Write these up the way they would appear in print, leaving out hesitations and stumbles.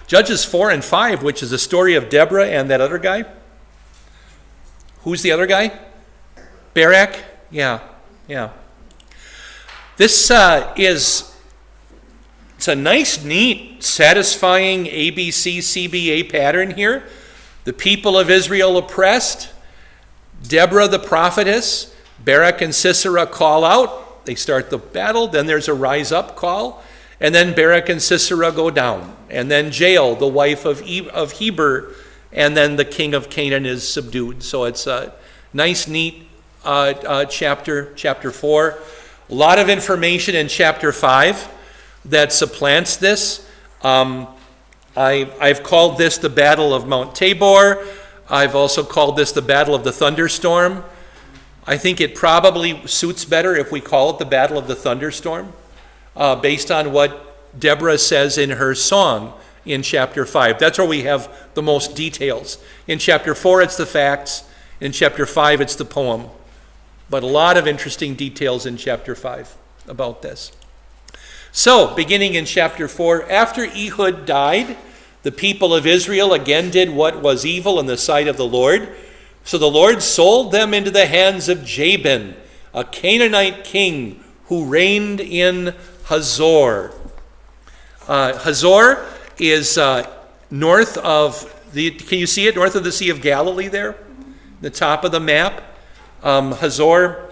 Judges 4 and 5, which is the story of Deborah and that other guy. Who's the other guy? Barak? Yeah. This it's a nice, neat, satisfying ABC, CBA pattern here. The people of Israel oppressed. Deborah the prophetess. Barak and Sisera call out. They start the battle. Then there's a rise up call. And then Barak and Sisera go down. And then Jael, the wife of Heber, and then the king of Canaan is subdued. So it's a nice, neat chapter 4. A lot of information in chapter 5 that supplants this. I've called this the Battle of Mount Tabor. I've also called this the Battle of the Thunderstorm. I think it probably suits better if we call it the Battle of the Thunderstorm, based on what Deborah says in her song in chapter 5. That's where we have the most details. In chapter 4, it's the facts. In chapter 5, it's the poem. But a lot of interesting details in chapter 5 about this. So, beginning in chapter 4, after Ehud died, the people of Israel again did what was evil in the sight of the Lord. So the Lord sold them into the hands of Jabin, a Canaanite king who reigned in Hazor. Hazor is north of can you see it? North of the Sea of Galilee there? The top of the map. Hazor.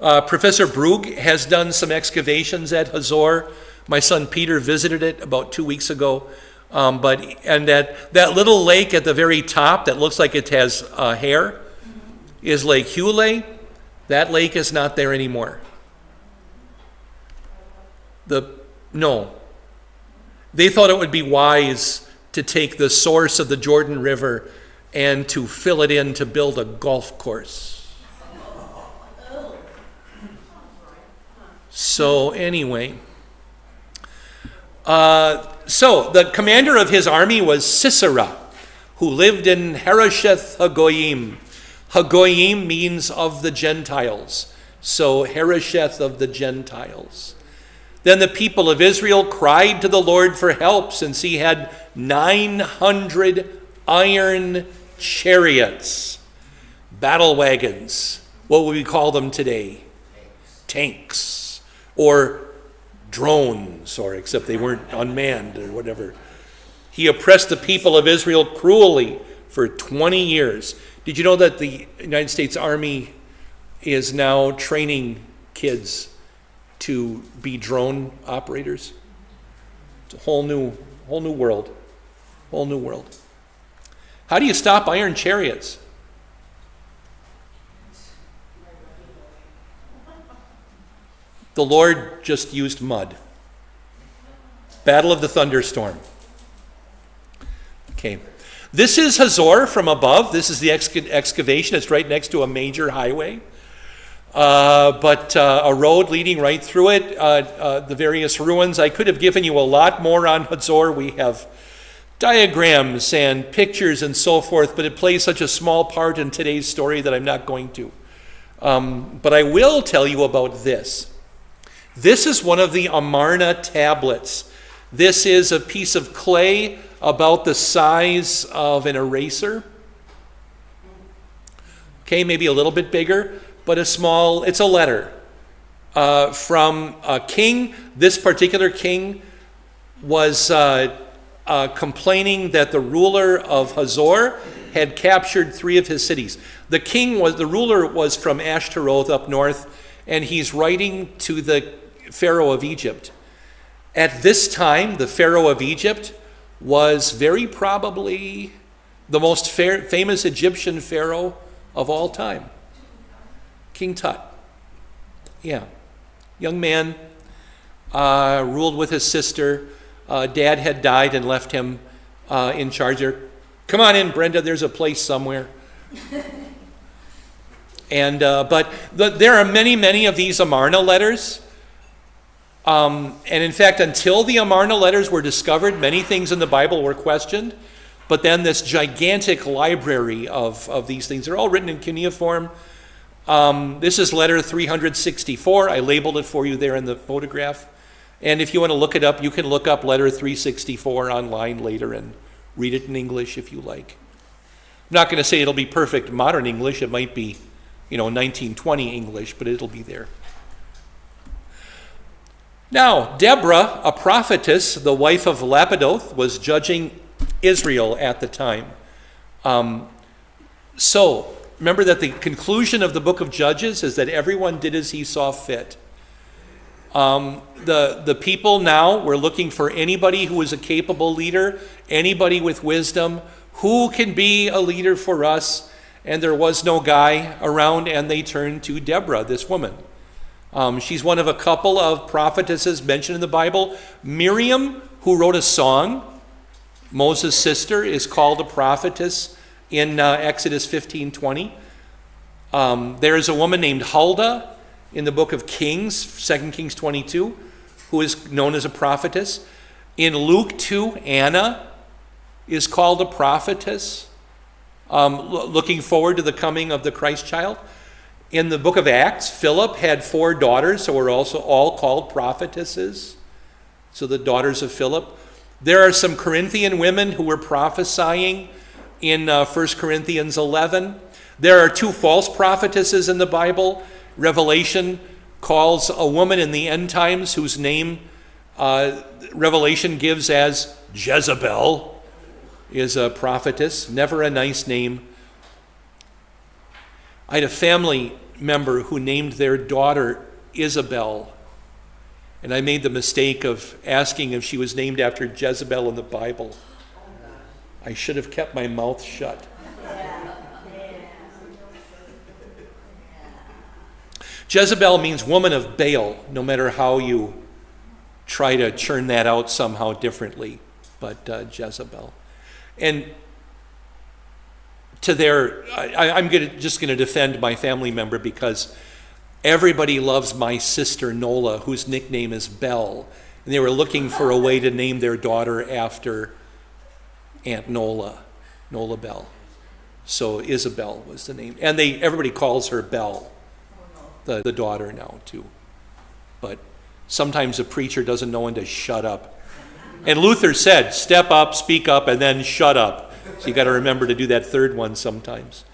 Professor Brugge has done some excavations at Hazor. My son Peter visited it about 2 weeks ago. And that little lake at the very top that looks like it has hair is Lake Hule. That lake is not there anymore. No. They thought it would be wise to take the source of the Jordan River and to fill it in to build a golf course. So anyway, so the commander of his army was Sisera, who lived in Harosheth Hagoyim. Hagoyim means of the Gentiles. So Harosheth of the Gentiles. Then the people of Israel cried to the Lord for help, since he had 900 iron chariots, battle wagons. What would we call them today? Tanks. Or drones, or except they weren't unmanned or whatever. He oppressed the people of Israel cruelly for 20 years. Did you know that the United States Army is now training kids to be drone operators? It's a whole new world. Whole new world. How do you stop iron chariots? The Lord just used mud. Battle of the Thunderstorm. Okay. This is Hazor from above. This is the excavation. It's right next to a major highway. But a road leading right through it. The various ruins. I could have given you a lot more on Hazor. We have diagrams and pictures and so forth, but it plays such a small part in today's story that I'm not going to. But I will tell you about this. This is one of the Amarna tablets. This is a piece of clay about the size of an eraser. Okay, maybe a little bit bigger, but it's a letter from a king. This particular king was complaining that the ruler of Hazor had captured 3 of his cities. The ruler was from Ashtaroth up north, and he's writing to the Pharaoh of Egypt. At this time, the Pharaoh of Egypt was very probably the most famous Egyptian pharaoh of all time. King Tut. Yeah. Young man, ruled with his sister. Dad had died and left him in charge there. Come on in, Brenda, there's a place somewhere. And there are many of these Amarna letters. And in fact, until the Amarna letters were discovered, many things in the Bible were questioned. But then this gigantic library of these things, they're all written in cuneiform. This is letter 364. I labeled it for you there in the photograph. And if you want to look it up, you can look up letter 364 online later and read it in English if you like. I'm not going to say it'll be perfect modern English. It might be, 1920 English, but it'll be there. Now, Deborah, a prophetess, the wife of Lapidoth, was judging Israel at the time. So, remember that the conclusion of the book of Judges is that everyone did as he saw fit. The people now were looking for anybody who was a capable leader, anybody with wisdom, who can be a leader for us, and there was no guy around, and they turned to Deborah, this woman. She's one of a couple of prophetesses mentioned in the Bible. Miriam, who wrote a song, Moses' sister, is called a prophetess in Exodus 15:20. There is a woman named Huldah in the book of Kings, 2 Kings 22, who is known as a prophetess. In Luke 2, Anna is called a prophetess, looking forward to the coming of the Christ child. In the book of Acts, Philip had 4 daughters, so were also all called prophetesses, so the daughters of Philip. There are some Corinthian women who were prophesying in 1 Corinthians 11. There are 2 false prophetesses in the Bible. Revelation calls a woman in the end times whose name Revelation gives as Jezebel, is a prophetess. Never a nice name. I had a family member who named their daughter Isabel, and I made the mistake of asking if she was named after Jezebel in the Bible. I should have kept my mouth shut. Jezebel means woman of Baal, no matter how you try to churn that out somehow differently, but Jezebel. And I'm just going to defend my family member because everybody loves my sister Nola, whose nickname is Belle, and they were looking for a way to name their daughter after Aunt Nola Bell. So Isabel was the name, and everybody calls her Belle, the daughter now too. But sometimes a preacher doesn't know when to shut up. And Luther said, step up, speak up, and then shut up. So you got to remember to do that third one sometimes.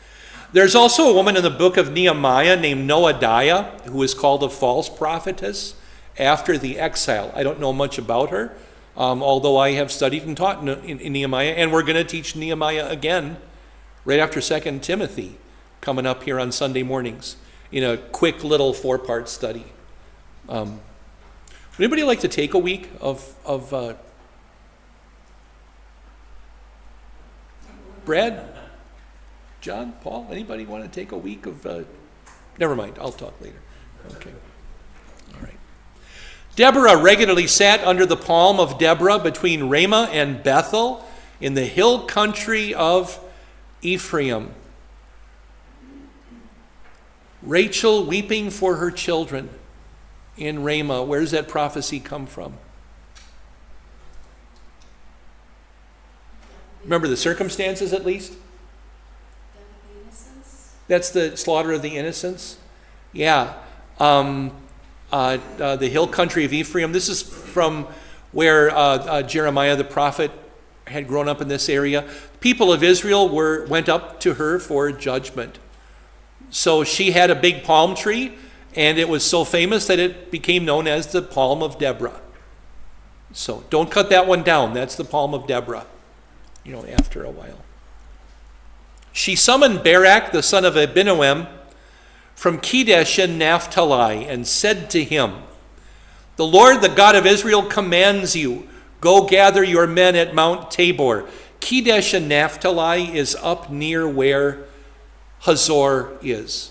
There's also a woman in the book of Nehemiah named Noadiah, who is called a false prophetess after the exile. I don't know much about her, although I have studied and taught in Nehemiah, and we're going to teach Nehemiah again right after 2 Timothy, coming up here on Sunday mornings in a quick little 4-part study. Would anybody like to take a week of Brad? John? Paul? Anybody want to take a week of... Never mind, I'll talk later. Okay. All right. Deborah regularly sat under the palm of Deborah between Ramah and Bethel in the hill country of Ephraim. Rachel weeping for her children in Ramah. Where does that prophecy come from? Remember the circumstances at least? That's the slaughter of the innocents. Yeah. The hill country of Ephraim. This is from where Jeremiah the prophet had grown up in this area. People of Israel went up to her for judgment. So she had a big palm tree, and it was so famous that it became known as the Palm of Deborah. So don't cut that one down. That's the Palm of Deborah, after a while. She summoned Barak, the son of Abinoam, from Kedesh in Naphtali, and said to him, "The Lord, the God of Israel, commands you, go gather your men at Mount Tabor." Kedesh in Naphtali is up near where Hazor is,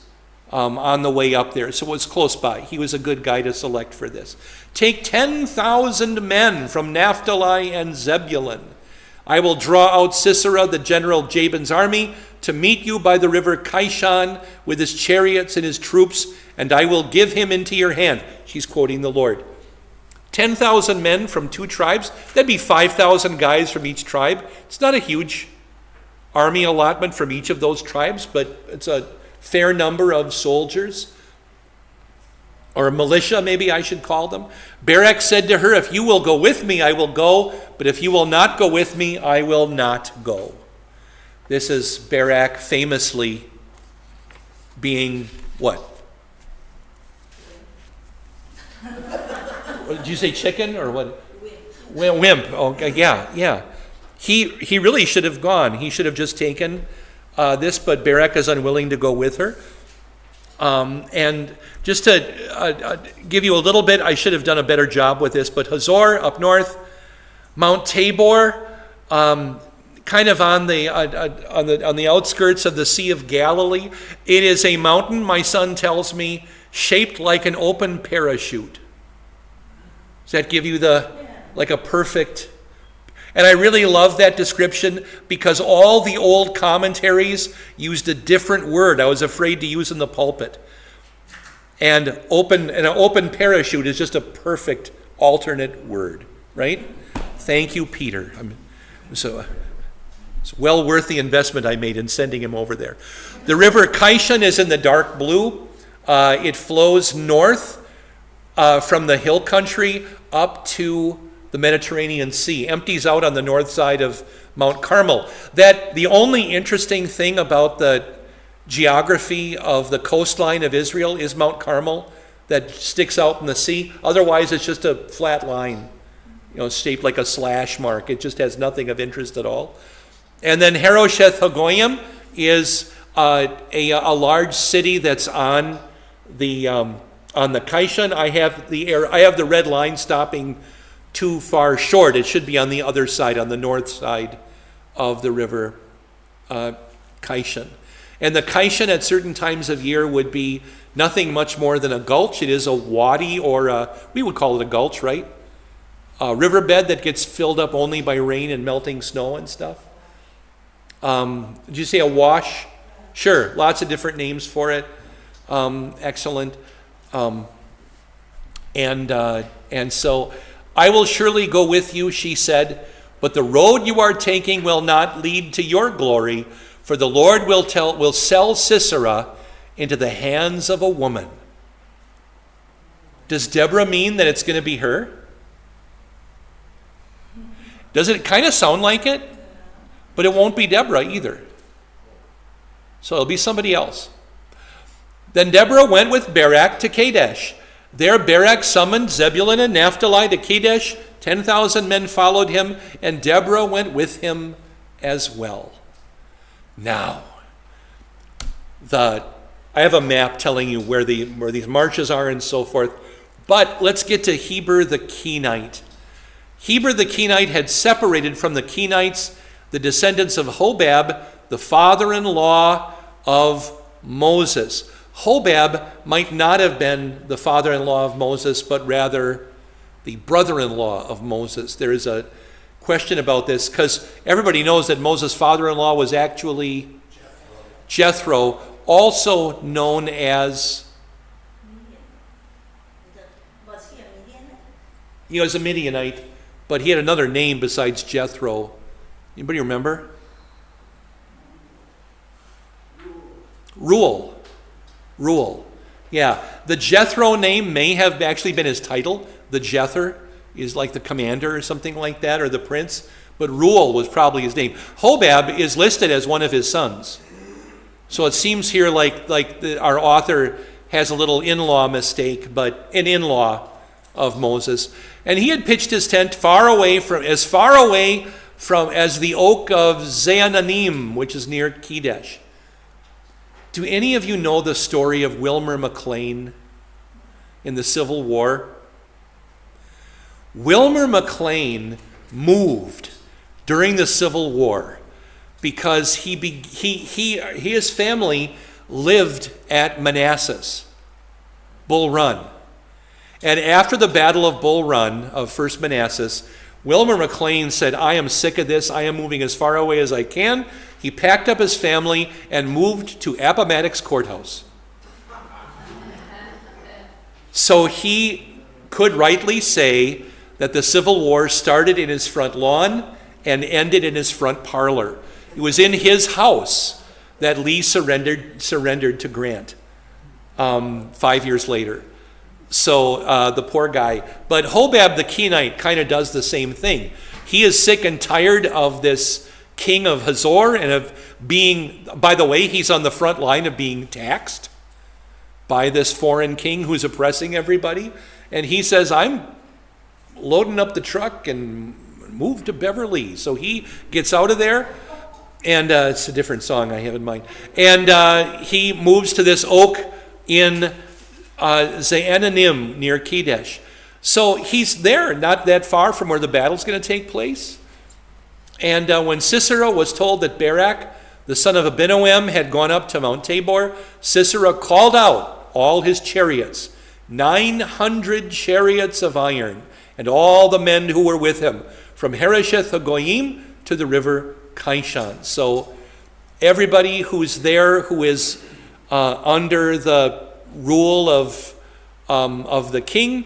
on the way up there. So it was close by. He was a good guy to select for this. "Take 10,000 men from Naphtali and Zebulun. I will draw out Sisera, the general of Jabin's army, to meet you by the river Kishon with his chariots and his troops, and I will give him into your hand." She's quoting the Lord. 10,000 men from 2 tribes. That'd be 5,000 guys from each tribe. It's not a huge army allotment from each of those tribes, but it's a fair number of soldiers. or a militia maybe I should call them. Barak said to her, if you will go with me, I will go, but if you will not go with me, I will not go. This is Barak famously being what? Did you say chicken or what? Wimp. Okay, yeah. He really should have gone. He should have just taken this, but Barak is unwilling to go with her. And just to give you a little bit, I should have done a better job with this, but Hazor up north, Mount Tabor, kind of on the outskirts of the Sea of Galilee. It is a mountain, my son tells me, shaped like an open parachute. Does that give you like a perfect? And I really love that description because all the old commentaries used a different word I was afraid to use in the pulpit. And an open parachute is just a perfect alternate word, right? Thank you, Peter. So it's well worth the investment I made in sending him over there. The river Kishon is in the dark blue. It flows north from the hill country up to the Mediterranean Sea, empties out on the north side of Mount Carmel. The only interesting thing about the geography of the coastline of Israel is Mount Carmel that sticks out in the sea. Otherwise, it's just a flat line, shaped like a slash mark. It just has nothing of interest at all. And then Harosheth Hagoyim is a large city that's on the Kishon. I have the red line stopping too far short. It should be on the other side, on the north side of the river Kishon. And the Kishon at certain times of year would be nothing much more than a gulch. It is a wadi, or we would call it a gulch, right? A riverbed that gets filled up only by rain and melting snow and stuff. Did you say a wash? Sure, lots of different names for it. Excellent. And so I will surely go with you, she said, but the road you are taking will not lead to your glory, for the Lord will sell Sisera into the hands of a woman. Does Deborah mean that it's going to be her? Does it kind of sound like it? But it won't be Deborah either. So it'll be somebody else. Then Deborah went with Barak to Kadesh. There Barak summoned Zebulun and Naphtali to Kadesh. 10,000 men followed him, and Deborah went with him as well. Now, I have a map telling you where these marches are and so forth, but let's get to Heber the Kenite. Heber the Kenite had separated from the Kenites, the descendants of Hobab, the father-in-law of Moses. Hobab might not have been the father-in-law of Moses, but rather the brother-in-law of Moses. There is a question about this because everybody knows that Moses' father-in-law was actually Jethro, also known as... Was he a Midianite? He was a Midianite, but he had another name besides Jethro. Anybody remember? Reuel. Yeah, the Jethro name may have actually been his title. The Jether is like the commander or something like that, or the prince. But Reuel was probably his name. Hobab is listed as one of his sons. So it seems here like our author has a little in-law mistake, but an in-law of Moses. And he had pitched his tent as far away from as the oak of Zaananim, which is near Kadesh. Do any of you know the story of Wilmer McLean in the Civil War? Wilmer McLean moved during the Civil War because his family lived at Manassas, Bull Run. And after the Battle of Bull Run of First Manassas, Wilmer McLean said, I am sick of this. I am moving as far away as I can. He packed up his family and moved to Appomattox Courthouse. So he could rightly say that the Civil War started in his front lawn and ended in his front parlor. It was in his house that Lee surrendered to Grant 5 years later. So the poor guy. But Hobab the Kenite kind of does the same thing. He is sick and tired of this king of Hazor and of being, by the way, he's on the front line of being taxed by this foreign king who's oppressing everybody. And he says, I'm loading up the truck and move to Beverly. So he gets out of there, and it's a different song I have in mind. And he moves to this oak in Zaananim near Kedesh. So he's there, not that far from where the battle's going to take place. And when Sisera was told that Barak, the son of Abinoam, had gone up to Mount Tabor, Sisera called out all his chariots, 900 chariots of iron, and all the men who were with him, from Harosheth Hagoyim to the river Kishon. So everybody who's there, who is under the rule of the king,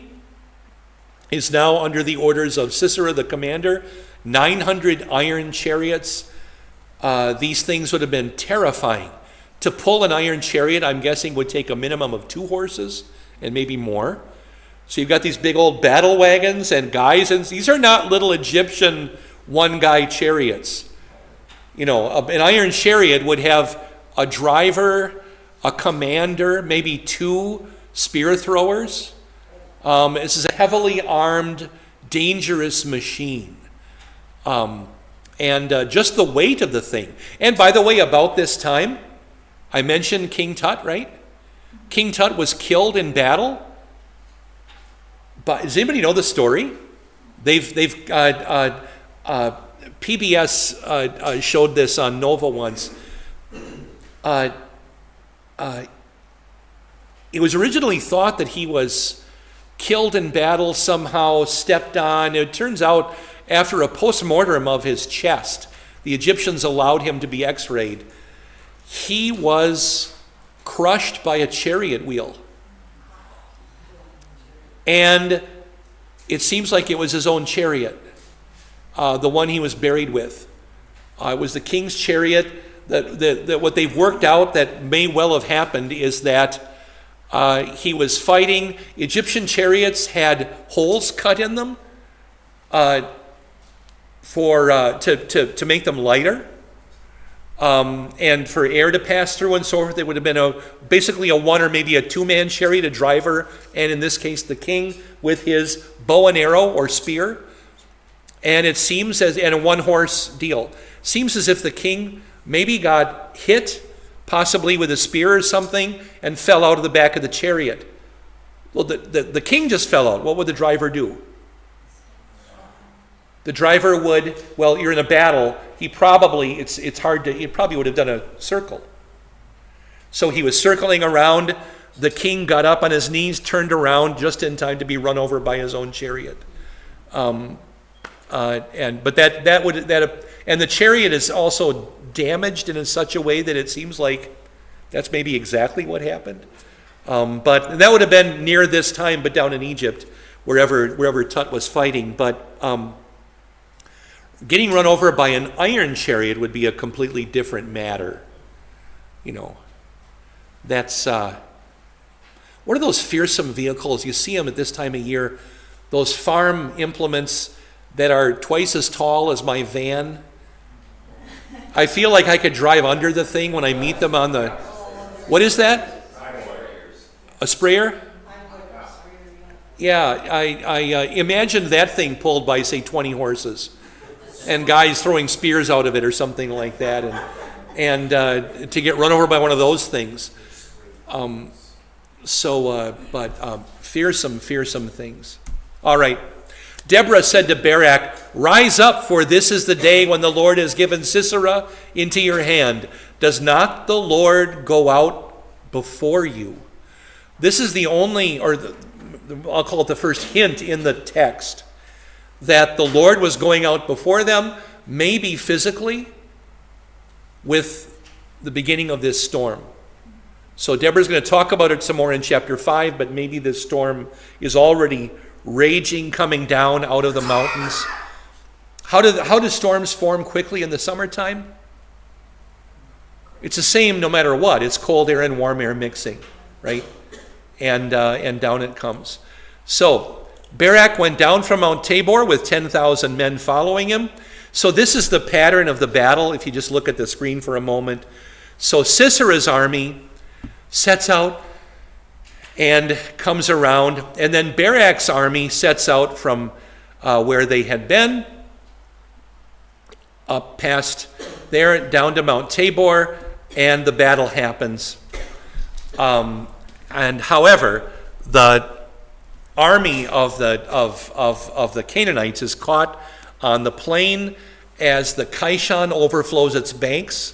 is now under the orders of Sisera, the commander. 900 iron chariots. These things would have been terrifying. To pull an iron chariot, I'm guessing, would take a minimum of 2 horses and maybe more. So you've got these big old battle wagons and guys, and these are not little Egyptian one-guy chariots. You know, an iron chariot would have a driver, a commander, maybe 2 spear throwers. This is a heavily armed, dangerous machine. And just the weight of the thing. And by the way, about this time, I mentioned King Tut, right? King Tut was killed in battle. But does anybody know the story? PBS showed this on Nova once. It was originally thought that he was killed in battle, somehow stepped on. It turns out, after a post-mortem of his chest, the Egyptians allowed him to be x-rayed. He was crushed by a chariot wheel. And it seems like it was his own chariot, the one he was buried with. It was the king's chariot. What they've worked out that may well have happened is that he was fighting. Egyptian chariots had holes cut in them to make them lighter, and for air to pass through and so forth. It would have been basically a 1 or maybe a 2-man chariot, a driver, and in this case the king with his bow and arrow or spear. And it seems and a 1-horse deal. Seems as if the king maybe got hit, possibly with a spear or something, and fell out of the back of the chariot. Well, the king just fell out. What would the driver do? The driver would, well, you're in a battle. He probably would have done a circle. So he was circling around. The king got up on his knees, turned around just in time to be run over by his own chariot. And the chariot is also damaged in such a way that it seems like that's maybe exactly what happened. But that would have been near this time, but down in Egypt, wherever Tut was fighting. But getting run over by an iron chariot would be a completely different matter. You know, that's what are those fearsome vehicles? You see them at this time of year, those farm implements that are twice as tall as my van. I feel like I could drive under the thing when I meet them on the, what is that? A sprayer? Yeah, I imagine that thing pulled by, say, 20 horses and guys throwing spears out of it or something like that, and to get run over by one of those things. Fearsome things. All right. Deborah said to Barak, "Rise up, for this is the day when the Lord has given Sisera into your hand. Does not the Lord go out before you?" This is the only, I'll call it the first hint in the text, that the Lord was going out before them, maybe physically, with the beginning of this storm. So Deborah's going to talk about it some more in chapter 5, but maybe this storm is already raging, coming down out of the mountains. How do storms form quickly in the summertime? It's the same no matter what. It's cold air and warm air mixing, right? and down it comes. So Barak went down from Mount Tabor with 10,000 men following him. So this is the pattern of the battle, if you just look at the screen for a moment. So Sisera's army sets out and comes around, and then Barak's army sets out from where they had been, up past there, down to Mount Tabor, and the battle happens. And however, the army of the Canaanites is caught on the plain as the Kishon overflows its banks,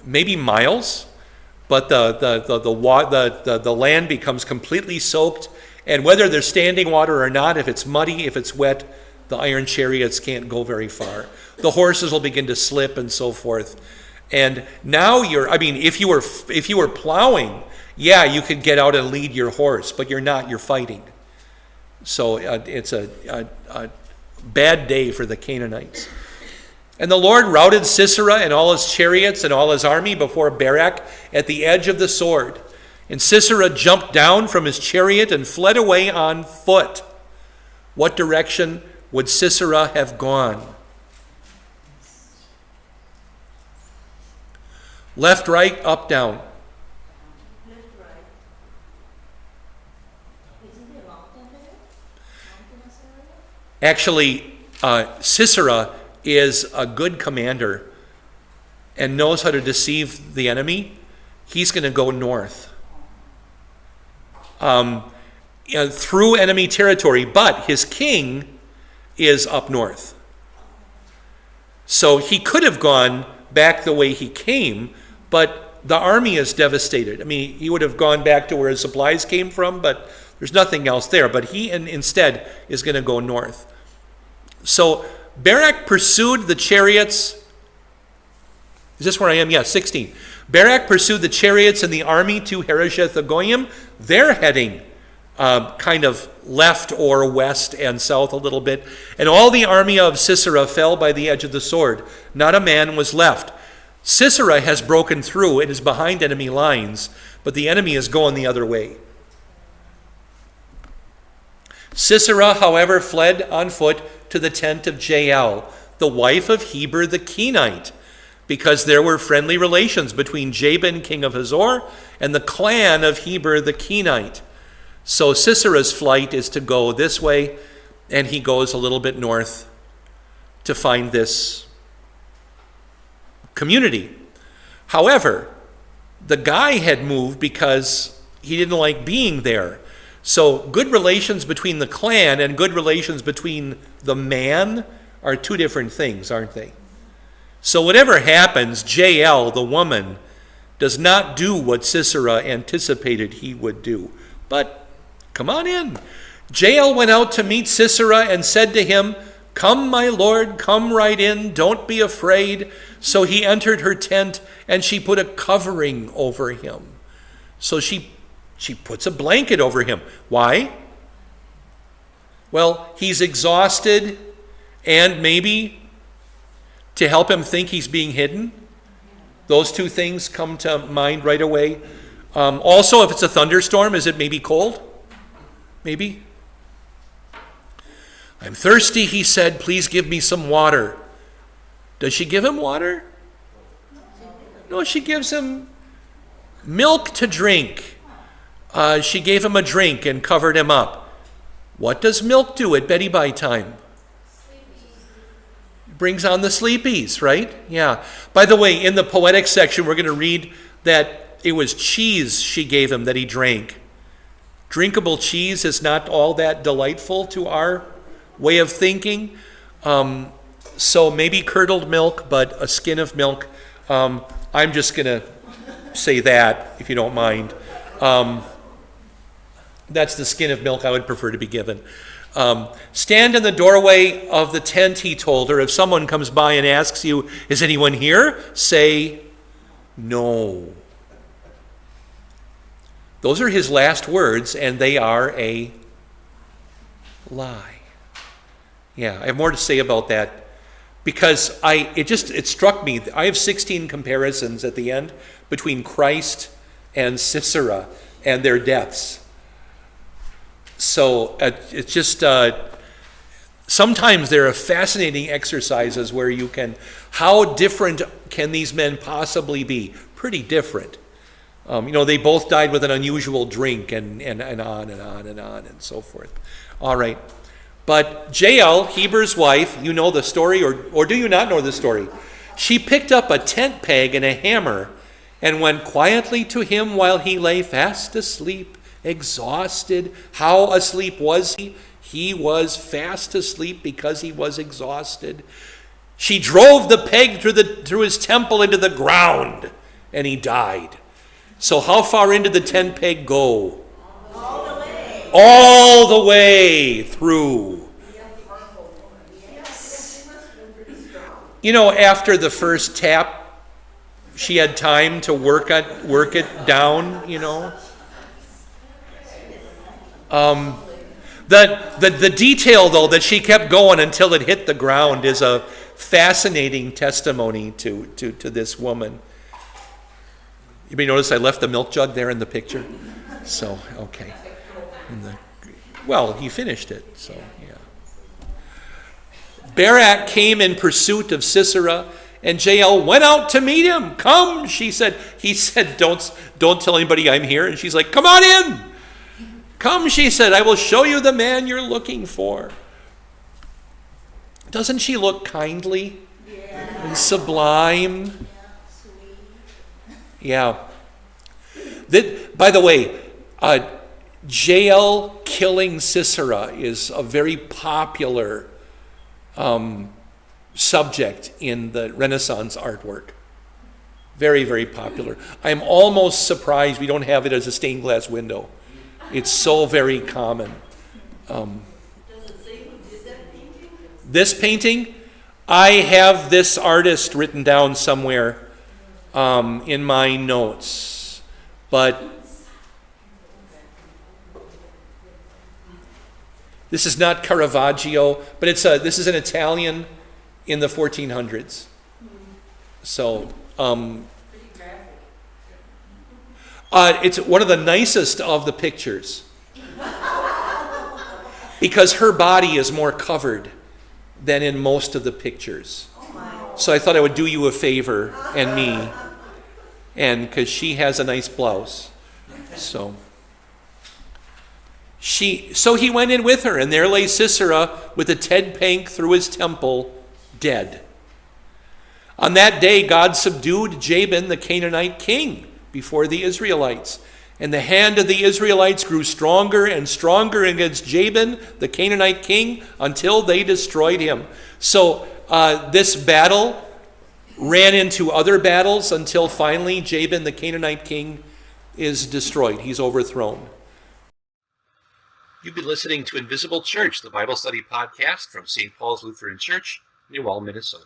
maybe miles, but the land becomes completely soaked, and whether there's standing water or not, if it's muddy, if it's wet, the iron chariots can't go very far. The horses will begin to slip and so forth. And now if you were plowing, yeah, you could get out and lead your horse, but you're not, you're fighting. So it's a bad day for the Canaanites. And the Lord routed Sisera and all his chariots and all his army before Barak at the edge of the sword. And Sisera jumped down from his chariot and fled away on foot. What direction would Sisera have gone? Left, right, up, down. Left, right. Isn't there a mountain there? Mountainous area? Actually, Sisera is a good commander and knows how to deceive the enemy. He's going to go north through enemy territory, but his king is up north. So he could have gone back the way he came, but the army is devastated. I mean, he would have gone back to where his supplies came from, but there's nothing else there. But he instead is going to go north. So Barak pursued the chariots. Is this where I am? Yeah, 16. Barak pursued the chariots and the army to Harosheth Hagoyim. They're heading kind of left or west and south a little bit. And all the army of Sisera fell by the edge of the sword. Not a man was left. Sisera has broken through and is behind enemy lines, but the enemy is going the other way. Sisera, however, fled on foot to the tent of Jael, the wife of Heber the Kenite, because there were friendly relations between Jabin, king of Hazor, and the clan of Heber the Kenite. So Sisera's flight is to go this way, and he goes a little bit north to find this community. However, the guy had moved because he didn't like being there. So good relations between the clan and good relations between the man are two different things, aren't they? So whatever happens, Jael, the woman, does not do what Sisera anticipated he would do. But come on in. Jael went out to meet Sisera and said to him, "Come, my lord, come right in, don't be afraid." So he entered her tent, and she put a covering over him. So she puts a blanket over him. Why? Well, he's exhausted, and maybe to help him think he's being hidden. Those two things come to mind right away. Also, if it's a thunderstorm, is it maybe cold? Maybe. "I'm thirsty," he said. "Please give me some water." Does she give him water? No, she gives him milk to drink. She gave him a drink and covered him up. What does milk do at Betty Bye time? Brings on the sleepies, right? Yeah. By the way, in the poetic section, we're going to read that it was cheese she gave him that he drank. Drinkable cheese is not all that delightful to our way of thinking. So maybe curdled milk, but a skin of milk. I'm just going to say that, if you don't mind. That's the skin of milk I would prefer to be given. Stand in the doorway of the tent, he told her. If someone comes by and asks you, "Is anyone here?" say, "No." Those are his last words, and they are a lie. Yeah, I have more to say about that because it struck me. I have 16 comparisons at the end between Christ and Sisera. and their deaths. So it's just, sometimes there are fascinating exercises where you can, how different can these men possibly be? Pretty different. They both died with an unusual drink and on and on and on and so forth. All right. But Jael, Heber's wife, you know the story, or do you not know the story? She picked up a tent peg and a hammer and went quietly to him while he lay fast asleep, exhausted. How asleep was he? He was fast asleep because he was exhausted. She drove the peg through his temple into the ground, and he died. So how far into the tent peg go? All the way. All the way through. After the first tap, she had time to work it down, The detail, though, that she kept going until it hit the ground is a fascinating testimony to this woman. You may notice I left the milk jug there in the picture. So, okay. He finished it, so, yeah. Barak came in pursuit of Sisera, and Jael went out to meet him. Come, she said. He said, don't tell anybody I'm here. And she's like, come on in. Come, she said, I will show you the man you're looking for. Doesn't she look kindly and sublime? Yeah. By the way, Jael killing Sisera is a very popular subject in the Renaissance artwork. Very, very popular. I'm almost surprised we don't have it as a stained glass window. It's so very common. Does it say who did that painting? This painting, I have this artist written down somewhere in my notes. But this is not Caravaggio, but this is an Italian in the 1400s. So it's one of the nicest of the pictures because her body is more covered than in most of the pictures. So I thought I would do you a favor and me, and because she has a nice blouse. So he went in with her, and there lay Sisera with a tent peg through his temple, dead. On that day, God subdued Jabin, the Canaanite king, before the Israelites. And the hand of the Israelites grew stronger and stronger against Jabin, the Canaanite king, until they destroyed him. So this battle ran into other battles until finally Jabin, the Canaanite king, is destroyed. He's overthrown. You've been listening to Invisible Church, the Bible study podcast from St. Paul's Lutheran Church, New Ulm, Minnesota.